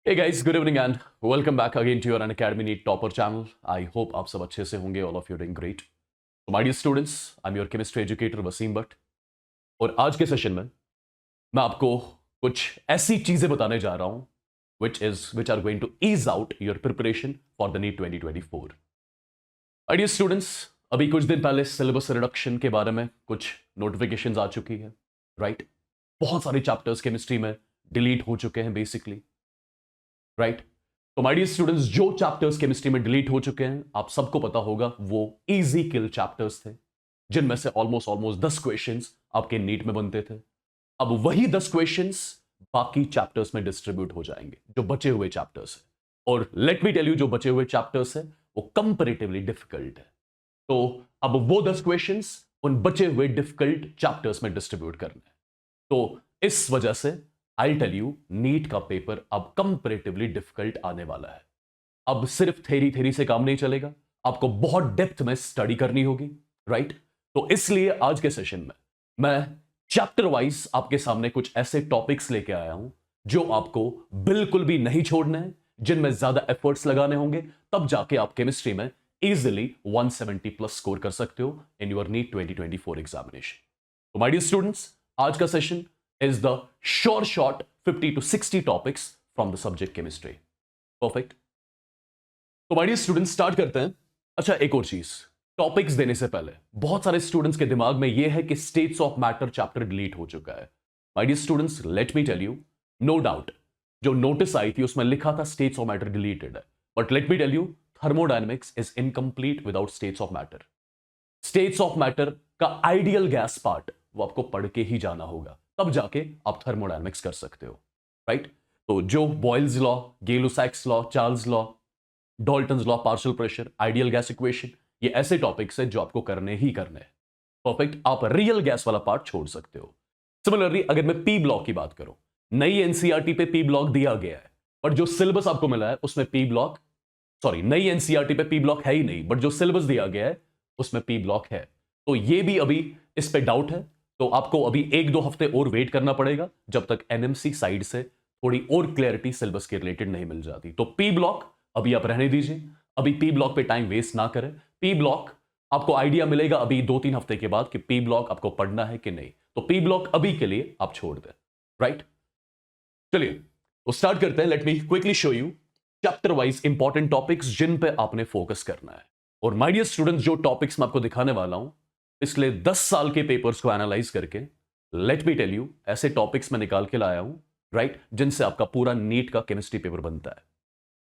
Hey guys, good evening and welcome back again to your Unacademy NEET Topper channel. I hope आप सब अच्छे से होंगे. All of you doing great. So my dear students, I'm your chemistry educator Wasim Bhatt और आज के session में मैं आपको कुछ ऐसी चीजें बताने जा रहा हूं which are going to ease out your preparation for the NEET 2024. My dear students, अभी कुछ दिन पहले सिलेबस रिडक्शन के बारे में कुछ नोटिफिकेशंस आ चुकी है, राइट? बहुत सारे चैप्टर्स केमिस्ट्री में डिलीट हो चुके हैं बेसिकली, राइट? तो माय डियर स्टूडेंट्स, जो चैप्टर्स केमिस्ट्री में डिलीट हो चुके हैं आप सबको पता होगा वो इजी किल चैप्टर्स थे, जिनमें से ऑलमोस्ट 10 क्वेश्चंस आपके नीट में बनते थे. अब वही 10 क्वेश्चंस बाकी चैप्टर्स में डिस्ट्रीब्यूट हो जाएंगे, जो बचे हुए चैप्टर्स है. और लेट मी टेल यू, जो बचे हुए चैप्टर्स है वो कंपैरेटिवली डिफिकल्ट है. तो अब वो 10 क्वेश्चंस उन बचे हुए डिफिकल्ट चैप्टर्स में डिस्ट्रीब्यूट करना है. तो इस वजह से आई टेल यू, नीट का पेपर अब कंपैरेटिवली डिफिकल्ट आने वाला है. अब सिर्फ थेरी से काम नहीं चलेगा, आपको बहुत डेप्थ में स्टडी करनी होगी, राइट? तो इसलिए आज के सेशन में मैं चैप्टर वाइज आपके सामने कुछ ऐसे टॉपिक्स लेके आया हूं जो आपको बिल्कुल भी नहीं छोड़ना है, जिनमें ज्यादा एफर्ट्स लगाने होंगे, तब जाके आप केमिस्ट्री में इजिली 170 प्लस स्कोर कर सकते हो इन योर नीट 2024 एग्जामिनेशन. तो माय डियर स्टूडेंट्स, आज का session is the short 50 to 60 topics from the subject chemistry. Perfect. तो माय डियर स्टूडेंट्स, स्टार्ट करते हैं. अच्छा, एक और चीज, टॉपिक्स देने से पहले बहुत सारे स्टूडेंट्स के दिमाग में यह है कि states of matter chapter delete हो चुका है. My dear students, let me tell you, no doubt जो नोटिस आई थी उसमें लिखा था स्टेट्स ऑफ मैटर डिलीटेड है, but let me tell you, thermodynamics is incomplete without states of matter. States of matter का आइडियल गैस पार्ट वो आपको पढ़ के ही जाना होगा, तब जाके आप थर्मोडायनेमिक्स कर सकते हो, राइट? तो जो Boyle's law, Gay-Lussac's law, Charles law, Dalton's law, partial pressure, ideal gas equation, ये ऐसे टॉपिक्स हैं जो आपको करने ही करने हैं. परफेक्ट. आप रियल गैस वाला पार्ट छोड़ सकते हो. सिमिलरली अगर मैं पी ब्लॉक की बात करूं, नई एनसीईआरटी पे पी ब्लॉक दिया गया है, बट जो सिलेबस आपको मिला है उसमें पी ब्लॉक, सॉरी, नई एनसीईआरटी पे पी ब्लॉक है ही नहीं, बट जो सिलेबस दिया गया है उसमें पी ब्लॉक है. तो ये भी अभी इस पे डाउट है, तो आपको अभी 1-2 हफ्ते और वेट करना पड़ेगा जब तक एनएमसी साइड से थोड़ी और क्लैरिटी सिलेबस के रिलेटेड नहीं मिल जाती. तो पी ब्लॉक अभी आप रहने दीजिए, अभी पी ब्लॉक पे टाइम वेस्ट ना करें. पी ब्लॉक आपको आइडिया मिलेगा अभी 2-3 हफ्ते के बाद कि पी ब्लॉक आपको पढ़ना है कि नहीं. तो पी ब्लॉक अभी के लिए आप छोड़ दें, राइट? चलिए तो स्टार्ट करते हैं. Let me quickly show you chapter wise important topics जिन पे आपने फोकस करना है. और माय डियर स्टूडेंट्स, जो टॉपिक्स मैं आपको दिखाने वाला हूं पिछले 10 साल के पेपर्स को एनालाइज करके, लेट मी टेल यू, ऐसे टॉपिक्स में निकाल के लाया हूं, राइट, जिनसे आपका पूरा नीट का केमिस्ट्री पेपर बनता है.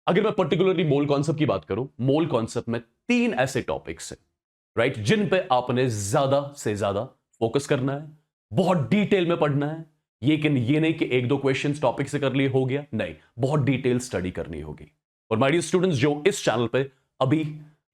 अगर मैं पर्टिकुलरली मोल कॉन्सेप्ट की बात करूं, मोल कॉन्सेप्ट में 3 ऐसे टॉपिक्स हैं, राइट, जिन पे आपने ज्यादा से ज्यादा फोकस करना है, बहुत डिटेल में पढ़ना है. ये नहीं कि 1-2 क्वेश्चंस टॉपिक से कर लिए हो गया, नहीं, बहुत डिटेल स्टडी करनी होगी. और माय डियर स्टूडेंट्स, जो इस चैनल पे अभी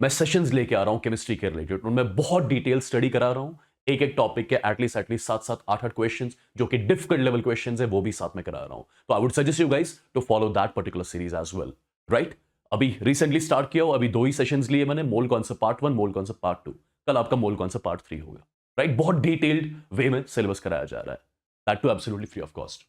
मैं सेशंस लेके आ रहा हूं केमिस्ट्री के रिलेटेड, उनमें बहुत डिटेल स्टडी करा रहा हूं. एक टॉपिक के एटलीस्ट 7-7, 8-8 क्वेश्चंस जो कि डिफिकल्ट लेवल क्वेश्चंस है वो भी साथ में करा रहा हूं. तो I would suggest you guys to follow that particular series as well, right? अभी रिसेंटली स्टार्ट किया हो, अभी 2 ही सेशंस लिए मैंने, mole concept part 1, mole concept part 2. कल आपका मोल कॉन्सेप्ट पार्ट 3 होगा, राइट? बहुत डिटेल्ड वे में सिलेबस कराया जा रहा है, that too absolutely free of cost.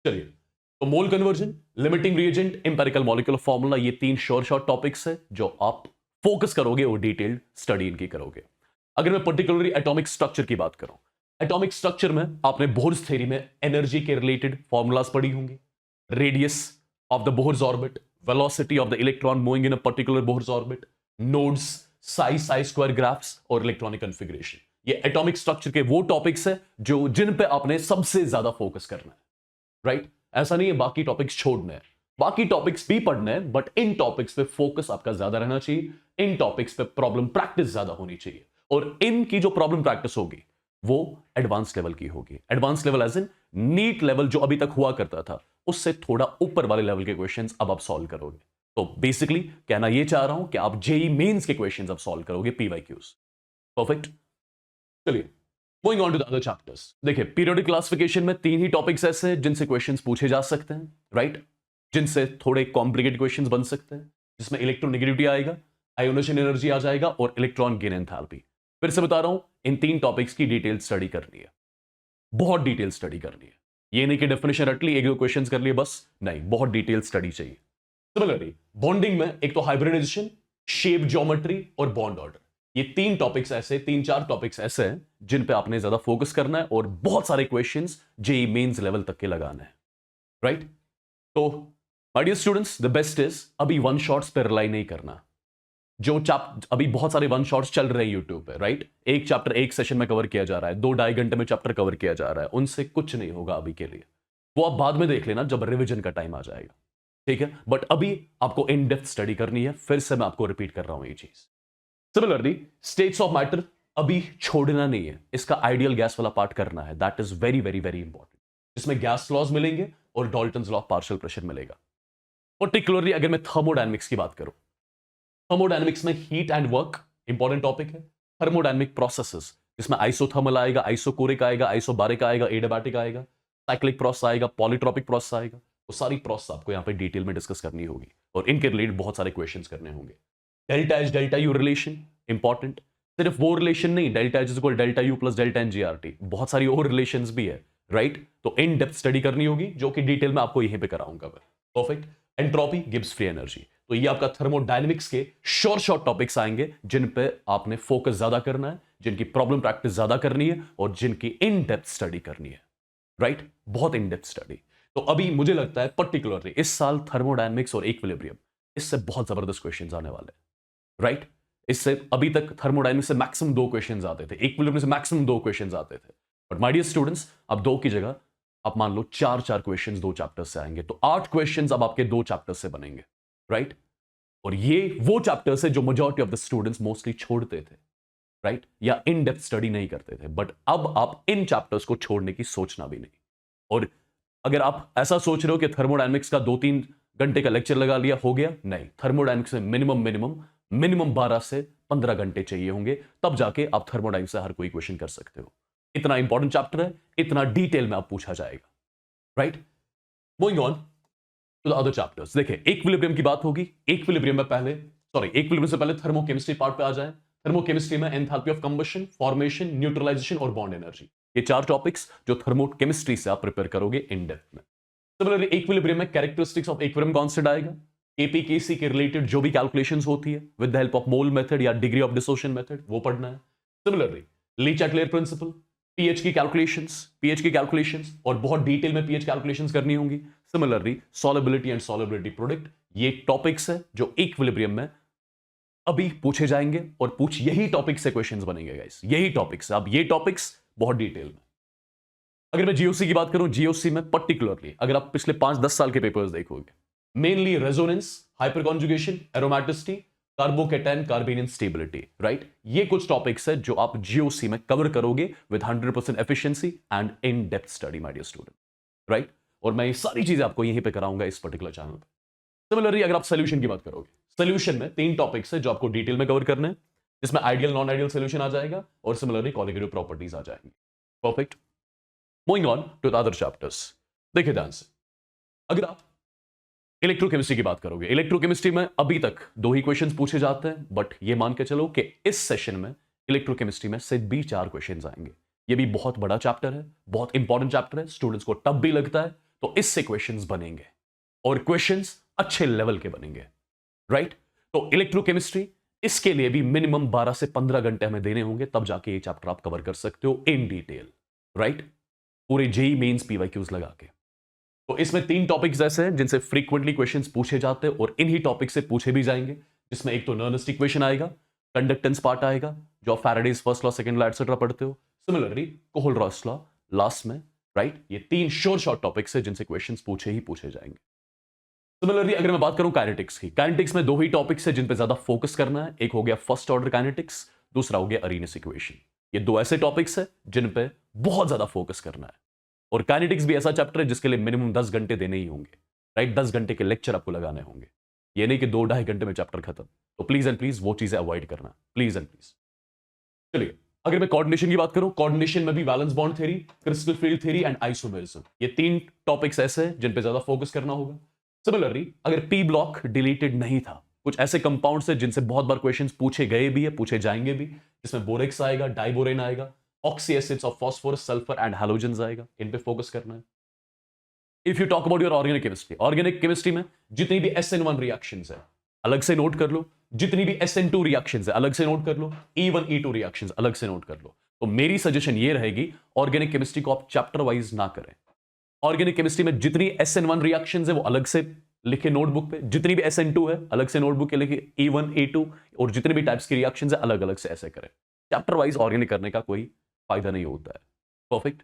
चलिए, तो mole conversion, limiting reagent, empirical molecular formula, ये 3 शॉर्ट टॉपिक्स है जो आप फोकस करोगे और डिटेल्ड स्टडी इनकी करोगे. अगर मैं पर्टिकुलरली एटॉमिक स्ट्रक्चर की बात करूं, एटॉमिक स्ट्रक्चर में आपने बोर्स थ्योरी में एनर्जी के रिलेटेड फॉर्मूलाज पढ़ी होंगी. Radius of the Bohr's orbit, velocity of the electron moving in a particular Bohr's orbit, nodes, psi square graphs और इलेक्ट्रॉनिक कॉन्फ़िगरेशन. ये एटॉमिक स्ट्रक्चर के वो टॉपिक्स है जो जिन पे आपने सबसे ज्यादा फोकस करना है, राइट? ऐसा नहीं है बाकी टॉपिक्स छोड़ने हैं, बाकी टॉपिक्स भी पढ़ने हैं, बट इन टॉपिक्स पे फोकस आपका ज्यादा रहना चाहिए. इन टॉपिक्स पे प्रॉब्लम प्रैक्टिस ज्यादा होनी चाहिए, और इनकी जो प्रॉब्लम प्रैक्टिस होगी वो एडवांस लेवल की होगी. Advance level as in NEET level जो अभी तक हुआ करता था, उससे थोड़ा ऊपर वाले लेवल के क्वेश्चंस अब आप सॉल्व करोगे. तो बेसिकली कहना यह चाह रहा हूं कि आप जेई मेंस के क्वेश्चंस अब सॉल्व करोगे, पीवाईक्यूज. परफेक्ट. चलिए, going on to the other chapters. देखिए, पीरियोडिक क्लासिफिकेशन में 3 ही टॉपिक्स ऐसे हैं जिनसे क्वेश्चंस पूछे जा सकते हैं, राइट? जिनसे थोड़े कॉम्प्लिकेटेड क्वेश्चंस बन सकते हैं, जिसमें इलेक्ट्रोनेगेटिविटी आएगा, आयोनाइजेशन एनर्जी आ जाएगा और इलेक्ट्रॉन गेन एंथैल्पी. फिर से बता रहा हूं, इन 3 टॉपिक्स की डिटेल स्टडी करनी है, बहुत डिटेल स्टडी करनी है. ये नहीं कि डेफिनेशन रट ली, एक दो क्वेश्चंस कर लिए बस, नहीं, बहुत डिटेल स्टडी चाहिए। सिमिलरली बॉन्डिंग में एक तो हाइब्रिडाइजेशन, शेप ज्योमेट्री और बॉन्ड ऑर्डर, ये तीन टॉपिक्स ऐसे, तीन चार टॉपिक्स ऐसे हैं जिन पे आपने ज्यादा फोकस करना है और बहुत सारे क्वेश्चंस जेई मेंस लेवल तक के लगाने हैं, राइट? तो my dear students, the best is अभी वन शॉट्स पे रिलाई नहीं करना। अभी बहुत सारे वन शॉट्स चल रहे हैं यूट्यूब पे, राइट? एक चैप्टर एक सेशन में कवर किया जा रहा है, 2-2.5 घंटे में चैप्टर कवर किया जा रहा है, उनसे कुछ नहीं होगा अभी के लिए। वो आप बाद में देख लेना जब रिवीजन का टाइम आ जाएगा, ठीक है? बट अभी आपको इन डेप्थ स्टडी करनी है, फिर से मैं आपको रिपीट कर रहा हूं ये चीज। सिमिलरली स्टेट्स ऑफ मैटर अभी छोड़ना नहीं है, इसका आइडियल गैस वाला पार्ट करना है, that is very very very important. इसमें गैस लॉज मिलेंगे और Dalton's law of partial pressure मिलेगा। पर्टिकुलरली अगर मैं थर्मोडायनेमिक्स की बात करूं, थर्मोडायनेमिक्स में heat and work important topic है। थर्मोडायनेमिक प्रोसेसेस, इसमें आइसोथर्मल आएगा, आइसोकोरिक आएगा, आइसोबारिक आएगा, एडियाबैटिक आएगा, साइक्लिक प्रोसेस आएगा, पॉलीट्रॉपिक प्रोसेस आएगा। वो सारी प्रोसेस आपको यहां पे डिटेल में डिस्कस करनी होगी और इनके रिलेटेड बहुत सारे क्वेश्चंस करने होंगे। Delta H delta U relation important, सिर्फ वो रिलेशन नहीं, delta H is equal delta U plus delta N GRT, बहुत सारी और रिलेशंस भी है, राइट? तो इन डेप्थ स्टडी करनी होगी, जो कि डिटेल में आपको यहीं पे कराऊंगा मैं। Perfect. Entropy gives free energy, तो ये आपका थर्मोडायनेमिक्स के शॉर्ट टॉपिक्स आएंगे जिन पे आपने फोकस ज्यादा करना है, जिनकी प्रॉब्लम प्रैक्टिस ज्यादा करनी है और जिनकी इन डेप्थ स्टडी करनी है, राइट? बहुत इन डेप्थ स्टडी। तो अभी मुझे लगता है पर्टिकुलरली इस साल थर्मोडायनेमिक्स और इक्विलिब्रियम, इससे बहुत जबरदस्त क्वेश्चंस आने वाले हैं, राइट? इससे अभी तक थर्मोडायनेमिक्स से मैक्सिमम 2 क्वेश्चंस आते थे, इक्विलिब्रियम से मैक्सिमम 2 क्वेश्चंस आते थे, बट माय डियर स्टूडेंट्स अब 2 की जगह आप मान लो 4 क्वेश्चंस 2 चैप्टर्स से आएंगे, तो 8 क्वेश्चंस अब आपके 2 चैप्टर्स से बनेंगे, राइट? और ये वो चैप्टर्स है जो majority of the students mostly छोड़ते थे, राइट? या इन डेप्थ स्टडी नहीं करते थे, बट अब आप इन चैप्टर्स को छोड़ने की सोचना भी नहीं। और अगर आप ऐसा सोच रहे हो कि थर्मोडायनेमिक्स का 2-3 घंटे का लेक्चर लगा लिया हो गया, नहीं, थर्मोडायनेमिक्स में मिनिमम 12 से 15 घंटे चाहिए होंगे, तब जाके आप थर्मोडायनेमिक्स से हर कोई क्वेश्चन कर सकते हो। इतना इंपॉर्टेंट चैप्टर है, इतना डिटेल में आप पूछा जाएगा, right? Moving on to the other chapters. देखिए इक्विलिब्रियम की बात होगी, इक्विलिब्रियम से पहले थर्मोकेमिस्ट्री पार्ट पे आ जाए। थर्मोकेमिस्ट्री में enthalpy of combustion, formation, neutralisation और बॉन्ड एनर्जी, ये 4 टॉपिक्स जो थर्मोकेमिस्ट्री से आप प्रिपेयर करोगे इन डेप्थ में। सिमिलरली इक्विलिब्रियम में कैरेक्टरिस्टिक्स ऑफ इक्विलिब्रियम कॉन्सेप्ट आएगा, केपीकेसी के रिलेटेड जो भी कैलकुलेशंस होती है with the help of mole method या डिग्री ऑफ डिसोसिएशन मेथड, वो पढ़ना है। सिमिलरली ली-चैटलेयर प्रिंसिपल, पीएच की कैलकुलेशंस और बहुत डिटेल में पीएच कैलकुलेशंस करनी होंगी। Similarly solubility and solubility product, ये टॉपिक्स है जो इक्विलिब्रियम में अभी पूछे जाएंगे और यही टॉपिक से क्वेश्चंस बनेंगे गाइस, यही टॉपिक्स। अब ये टॉपिक्स बहुत डिटेल में। अगर मैं जीओसी की बात करूं, जीओसी में पर्टिकुलरली अगर आप पिछले 5-10 साल के पेपर्स देखोगे, mainly resonance, hyperconjugation, aromaticity, carbocation carbanion stability, right? ये कुछ टॉपिक्स है जो आप जीओसी में कवर करोगे with 100% efficiency and in depth study my dear student, right? और मैं ये सारी चीजें आपको यहीं पे कराऊंगा इस पर्टिकुलर चैनल पे। सिमिलरली अगर आप सोल्यूशन की बात करोगे, सोल्यूशन में 3 टॉपिक्स है जो आपको डिटेल में कवर करने हैं, जिसमें आइडियल नॉन आइडियल सोल्यूशन आ जाएगा और सिमिलरली कॉलिगेटिव प्रॉपर्टीज आ जाएंगी। Perfect. Moving on to the other chapters. देखिए ध्यान से, अगर आप इलेक्ट्रोकेमिस्ट्री की बात करोगे, इलेक्ट्रोकेमिस्ट्री में अभी तक 2 ही क्वेश्चंस पूछे जाते हैं, बट ये मान के चलो कि इस सेशन में इलेक्ट्रोकेमिस्ट्री में से भी 4 क्वेश्चंस आएंगे। ये भी बहुत बड़ा चैप्टर है, बहुत इंपॉर्टेंट चैप्टर है, स्टूडेंट्स को टफ भी लगता है, तो इससे क्वेश्चंस बनेंगे और क्वेश्चंस अच्छे लेवल के बनेंगे, राइट? तो इलेक्ट्रोकेमिस्ट्री, इसके लिए भी मिनिमम 12 से 15 घंटे हमें देने होंगे, तब जाके ये चैप्टर आप कवर कर सकते हो इन डिटेल, राइट? पूरे जेई मेंस पीवाईक्यूज लगा के। तो इसमें 3 टॉपिक्स ऐसे हैं जिनसे फ्रीक्वेंटली क्वेश्चंस पूछे जाते हैं और इन्हीं टॉपिक से पूछे भी जाएंगे, जिसमें एक तो नर्निस्ट इक्वेशन आएगा, कंडक्टेंस पार्ट आएगा जो आप Faraday's first law, second law etcetera पढ़ते हो, सिमिलरली कोहलरॉस लॉ लास्ट में, राइट? ये 3 शॉर्ट टॉपिक्स है जिनसे क्वेश्चंस पूछे ही पूछे जाएंगे। सिमिलरली अगर मैं बात करूं काइनेटिक्स की, काइनेटिक्स में 2 ही टॉपिक्स है जिन पे ज्यादा फोकस करना है, एक हो गया फर्स्ट ऑर्डर काइनेटिक्स, दूसरा हो गया अरेनियस इक्वेशन। ये 2 ऐसे टॉपिक्स है जिन पे बहुत ज्यादा फोकस करना है, और काइनेटिक्स भी ऐसा चैप्टर है जिसके लिए मिनिमम 10 घंटे देने ही होंगे, राइट? 10 घंटे के लेक्चर आपको लगाने होंगे, ये नहीं कि 2-2.5 घंटे में चैप्टर खत्म। तो प्लीज एंड प्लीज वो चीजें अवॉइड करना, प्लीज एंड प्लीज। चलिए अगर मैं कोऑर्डिनेशन की बात करूं, कोऑर्डिनेशन में भी valence bond theory, crystal field theory and isomerism, ये 3 टॉपिक्स ऐसे हैं जिन पे ज्यादा फोकस करना होगा। सिमिलरली अगर पी ब्लॉक डिलीटेड नहीं था, कुछ ऐसे कंपाउंड्स है जिनसे बहुत बार क्वेश्चंस पूछे गए भी है, पूछे जाएंगे भी, जिसमें बोरेक्स आएगा, डाइबोरेन आएगा, oxy acids of phosphorus, sulphur and halogens आएगा, इन पे फोकस करना है। If you talk about your organic chemistry में जितनी भी SN1 रिएक्शंस है अलग से नोट कर लो, जितनी भी SN2 रिएक्शंस है अलग से नोट कर लो, E1 E2 रिएक्शंस अलग से नोट कर लो। तो मेरी सजेशन ये रहेगी ऑर्गेनिक केमिस्ट्री को आप चैप्टर वाइज ना करें। ऑर्गेनिक केमिस्ट्री में जितनी SN1 रिएक्शंस है वो अलग से लिखे नोटबुक पे, जितनी भी SN2 है अलग से नोटबुक के लिखे, E1 E2 और जितने भी टाइप्स की रिएक्शंस है अलग अलग से ऐसे करें। चैप्टर वाइज ऑर्गेनिक करने का कोई फायदा नहीं होता है। परफेक्ट।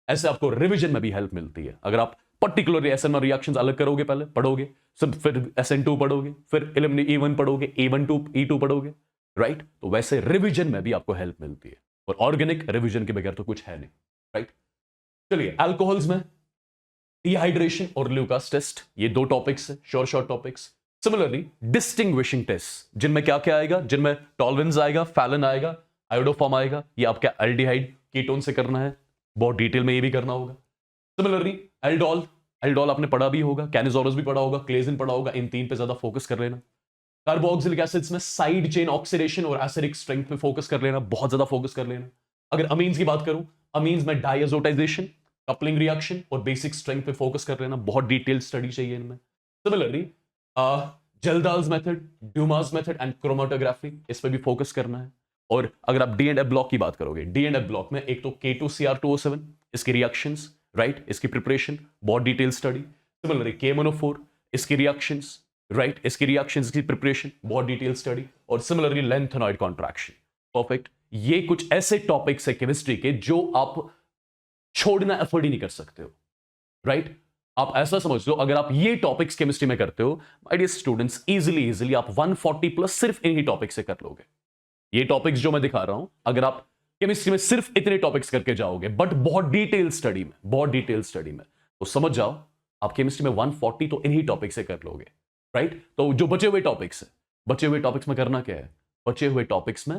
ऐसे आपको रिवीजन में भी हेल्प मिलती है। अगर आप पर्टिकुलरली SN1 रिएक्शंस अलग करोगे, पहले पढ़ोगे, फिर SN2 पढ़ोगे, फिर E1 पढ़ोगे, E1 2 E2 पढ़ोगे, राइट? तो वैसे रिवीजन में भी आपको हेल्प मिलती है, और ऑर्गेनिक रिवीजन के बगैर तो कुछ है नहीं, राइट? चलिए, अल्कोहल्स में डिहाइड्रेशन और ल्यूकास टेस्ट, ये दो टॉपिक्स है, short topics. Similarly distinguishing test, जिनमें क्या क्या आएगा, जिनमें टॉलरेंस आएगा, फैलन आएगा, आयोडोफॉर्म आएगा, ये आपका एल्डिहाइड कीटोन से करना है, बहुत डिटेल में ये भी करना होगा। सिमिलरली एल्डोल आपने पढ़ा भी होगा, कैनिजोरस भी पढ़ा होगा, क्लेजिन पढ़ा होगा, इन तीन पे ज्यादा फोकस कर लेना। कार्बोक्सिलिक एसिड्स में साइड चेन ऑक्सीडेशन और एसिडिक स्ट्रेंथ पे फोकस कर लेना, बहुत ज्यादा फोकस कर लेना। अगर अमीन्स की बात करूं, अमीन्स में डायजोटाइजेशन, कपलिंग रिएक्शन और बेसिक स्ट्रेंथ पे फोकस कर लेना, बहुत डिटेल्ड स्टडी चाहिए इनमें। Similarly Kjeldahl's method, Dumas method and chromatography, इस पे भी फोकस करना है। और अगर आप डी एंड एफ ब्लॉक की बात करोगे, डी एंड एफ ब्लॉक में एक तो K2Cr2O7, इसकी रिएक्शंस, राइट, इसकी प्रिपरेशन, बहुत डिटेल स्टडी। सिमिलरली K1O4, इसकी रिएक्शंस, राइट, इसकी रिएक्शंस की प्रिपरेशन, बहुत डिटेल स्टडी। और सिमिलरली लेंथेनॉइड कॉन्ट्रैक्शन। परफेक्ट। ये कुछ ऐसे टॉपिक्स है केमिस्ट्री के जो आप छोड़ना अफोर्ड ही नहीं कर सकते हो, राइट? आप ऐसा समझ लो, अगर आप ये टॉपिक्स केमिस्ट्री में करते हो, माय डियर स्टूडेंट्स, इजीली आप 140 प्लस सिर्फ इन्हीं टॉपिक से कर लोगे। ये टॉपिक्स जो मैं दिखा रहा हूं, अगर आप केमिस्ट्री में सिर्फ इतने टॉपिक्स करके जाओगे, बट बहुत डिटेल स्टडी में, तो समझ जाओ आप केमिस्ट्री में 140 तो इन्हीं टॉपिक से कर लोगे, राइट? तो जो बचे हुए टॉपिक्स में करना क्या है, बचे हुए टॉपिक्स में,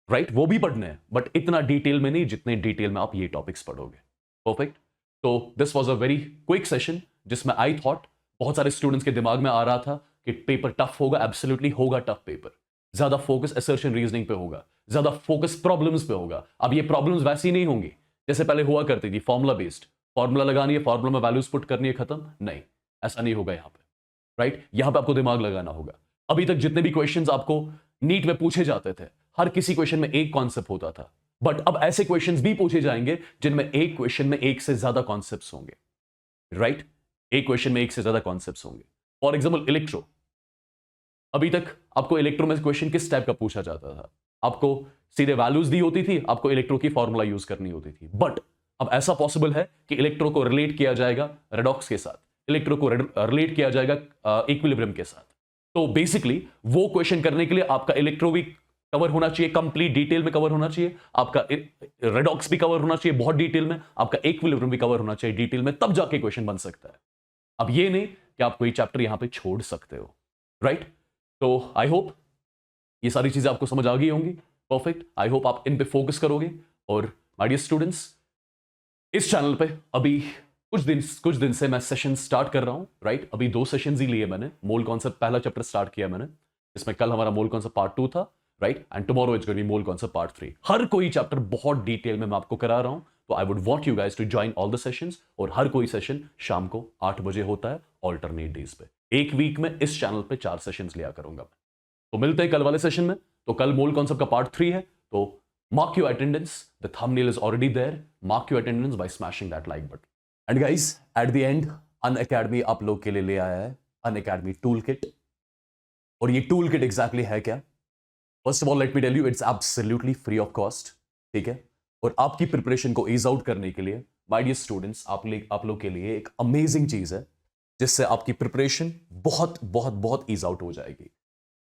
राइट, वो भी पढ़ने हैं, बट इतना डिटेल में नहीं जितने डिटेल में आप ये टॉपिक्स पढ़ोगे। परफेक्ट। तो this was a very quick session, जिसमें आई थॉट बहुत सारे स्टूडेंट्स के दिमाग में आ रहा था कि पेपर टफ होगा, एब्सोल्युटली होगा टफ पेपर। ज्यादा फोकस असर्शन रीजनिंग पे होगा, ज्यादा फोकस प्रॉब्लम्स पे होगा। अब ये प्रॉब्लम्स वैसी नहीं होंगी जैसे पहले हुआ करती थी, फॉर्मूला बेस्ड, फॉर्मूला लगानी है, फॉर्मूला में वैल्यूज पुट करनी है, खत्म। नहीं, ऐसा नहीं होगा यहाँ पे, राइट? यहां पे आपको दिमाग लगाना होगा। अभी तक जितने भी क्वेश्चंस आपको नीट में पूछे जाते थे, हर किसी क्वेश्चन में एक कॉन्सेप्ट होता था, बट अब ऐसे क्वेश्चंस भी पूछे जाएंगे जिनमें एक क्वेश्चन में एक से ज्यादा कॉन्सेप्ट्स होंगे, राइट? एक क्वेश्चन में एक से ज्यादा कॉन्सेप्ट्स होंगे। फॉर एग्जाम्पल इलेक्ट्रो, अभी तक आपको इलेक्ट्रो में क्वेश्चन किस टाइप का पूछा जाता था? आपको सीधे वैल्यूज दी होती थी, आपको इलेक्ट्रो की फॉर्मूला यूज करनी होती थी। बट अब ऐसा पॉसिबल है कि इलेक्ट्रो को रिलेट किया जाएगा रेडॉक्स के साथ, इलेक्ट्रो को रिलेट किया जाएगा इक्विलिब्रियम के साथ। तो बेसिकली वो क्वेश्चन करने के लिए आपका इलेक्ट्रो भी कवर होना चाहिए, कंप्लीट डिटेल में कवर होना चाहिए, आपका रेडॉक्स भी कवर होना चाहिए बहुत डिटेल में, आपका इक्विलिब्रियम भी कवर होना चाहिए डिटेल में, तब जाके क्वेश्चन बन सकता है। अब ये नहीं कि आप कोई चैप्टर यहां पे छोड़ सकते हो, राइट? तो आई होप ये सारी चीजें आपको समझ आ गई होंगी। परफेक्ट। आई होप आप इन पे फोकस करोगे। और माय डियर स्टूडेंट्स, इस चैनल पे अभी कुछ दिन से मैं सेशन स्टार्ट कर रहा हूं, राइट? अभी 2 सेशंस ही लिए मैंने। मोल कॉन्सेप्ट पहला चैप्टर स्टार्ट किया मैंने, इसमें कल हमारा मोल कॉन्सेप्ट पार्ट 2 था, right? And tomorrow it's going to be mole concept part 3। हर कोई चैप्टर बहुत डिटेल में मैं आपको करा रहा हूं, तो I would want you guys to join all the sessions. और हर कोई सेशन शाम को 8 बजे होता है, ऑल्टरनेट डेज पे। एक वीक में इस चैनल पे 4 सेशंस लिया करूंगा मैं। तो मिलते हैं कल वाले सेशन में। तो कल मोल कॉन्सेप्ट का पार्ट 3 है, तो mark your attendance. The thumbnail is already there. Mark your attendance by smashing that like button. And guys, at the end, Unacademy आप लोग के लिए ले आया है Unacademy Toolkit. और ये Toolkit exactly है क्या? First of all, let me tell you, it's absolutely free of cost. ठीक है? और आपकी प्रिपरेशन को ईज आउट करने के लिए, my dear students, आप लोग के लिए एक अमेजिंग चीज है, जिससे आपकी प्रिपरेशन बहुत ईज आउट हो जाएगी।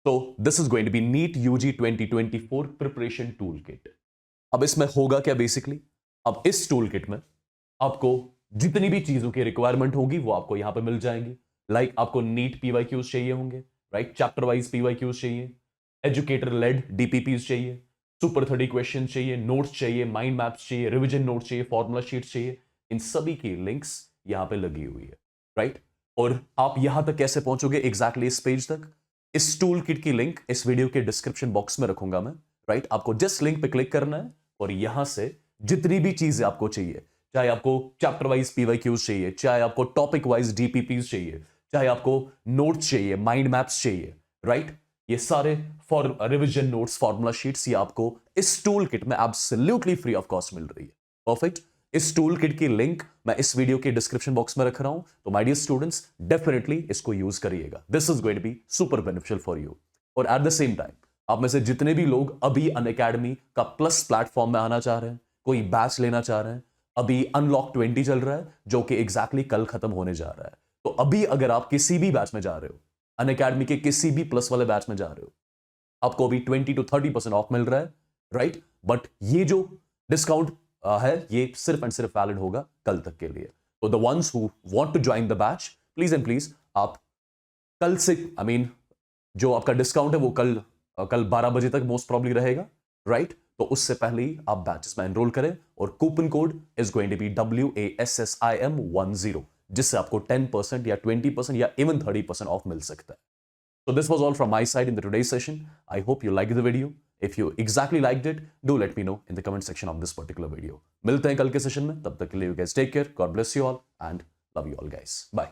तो this is going to be NEET UG 2024 preparation tool kit. अब इसमें होगा क्या बेसिकली? अब इस टूल किट में आपको जितनी भी चीजों की रिक्वायरमेंट होगी वो आपको यहां पे मिल जाएंगी। लाइक आपको नीट पीवाईक्यूज चाहिए होंगे, राइट? चैप्टर वाइज पीवाईक्यूज चाहिए, एजुकेटर लेड डीपीपीज चाहिए, सुपर 30 क्वेश्चन चाहिए, नोट्स चाहिए, माइंड मैप्स चाहिए, रिविजन नोट्स चाहिए, फॉर्मूला शीट्स चाहिए। इन सभी की लिंक्स यहां पे लगी हुई है, राइट? और आप यहां तक कैसे पहुंचोगे एग्जैक्टली इस पेज तक? इस टूल किट की लिंक इस वीडियो के डिस्क्रिप्शन बॉक्स में रखूंगा मैं, राइट? आपको जस्ट लिंक पे क्लिक करना है और यहां से जितनी भी चीजें आपको चाहिए, चाहे आपको चैप्टर वाइज पीवाईक्यूज चाहिए, चाहे आपको टॉपिक वाइज डीपीपीज चाहिए, चाहे आपको नोट्स चाहिए, माइंड मैप्स चाहिए, राइट? ये सारे for revision notes, formula sheets, ये आपको इस टूल किट में एब्सोल्युटली फ्री ऑफ कॉस्ट मिल रही है। परफेक्ट। इस टूल किट की लिंक मैं इस वीडियो के डिस्क्रिप्शन बॉक्स में रख रहा हूं, तो माय डियर स्टूडेंट्स डेफिनेटली इसको यूज करिएगा। This is going to be super beneficial for you. और एट द सेम टाइम आप में से जितने भी लोग अभी अनअकैडमी का प्लस प्लेटफॉर्म में आना चाह रहे हैं, कोई बैच लेना चाह रहे हैं, अभी अनलॉक 20 चल रहा है जो कि एग्जैक्टली कल खत्म होने जा रहा है। तो अभी अगर आप किसी भी बैच में जा रहे हो, अनअकैडमी के किसी भी प्लस वाले बैच में जा रहे हो, आपको अभी 20 to 30% ऑफ मिल रहा है, राइट? बट ये जो डिस्काउंट है ये सिर्फ एंड सिर्फ वैलिड होगा कल तक के लिए। तो the ones who want to join the batch, please and please आप कल से, जो आपका डिस्काउंट है वो कल 12 बजे तक मोस्ट प्रॉब्ली रहेगा, राइट? तो उससे पहले ही आप बैचेस में एनरोल करें और coupon code is going to be WASSIM10, जिससे आपको 10% या 20% या इवन 30% ऑफ मिल सकता है। So this was all from my side in the today's session. I hope you liked the video. If you exactly liked it, do let me know in the comment section of this particular video. मिलते हैं कल के session में, तब तक के लिए you guys take care. God bless you all and love you all guys. Bye.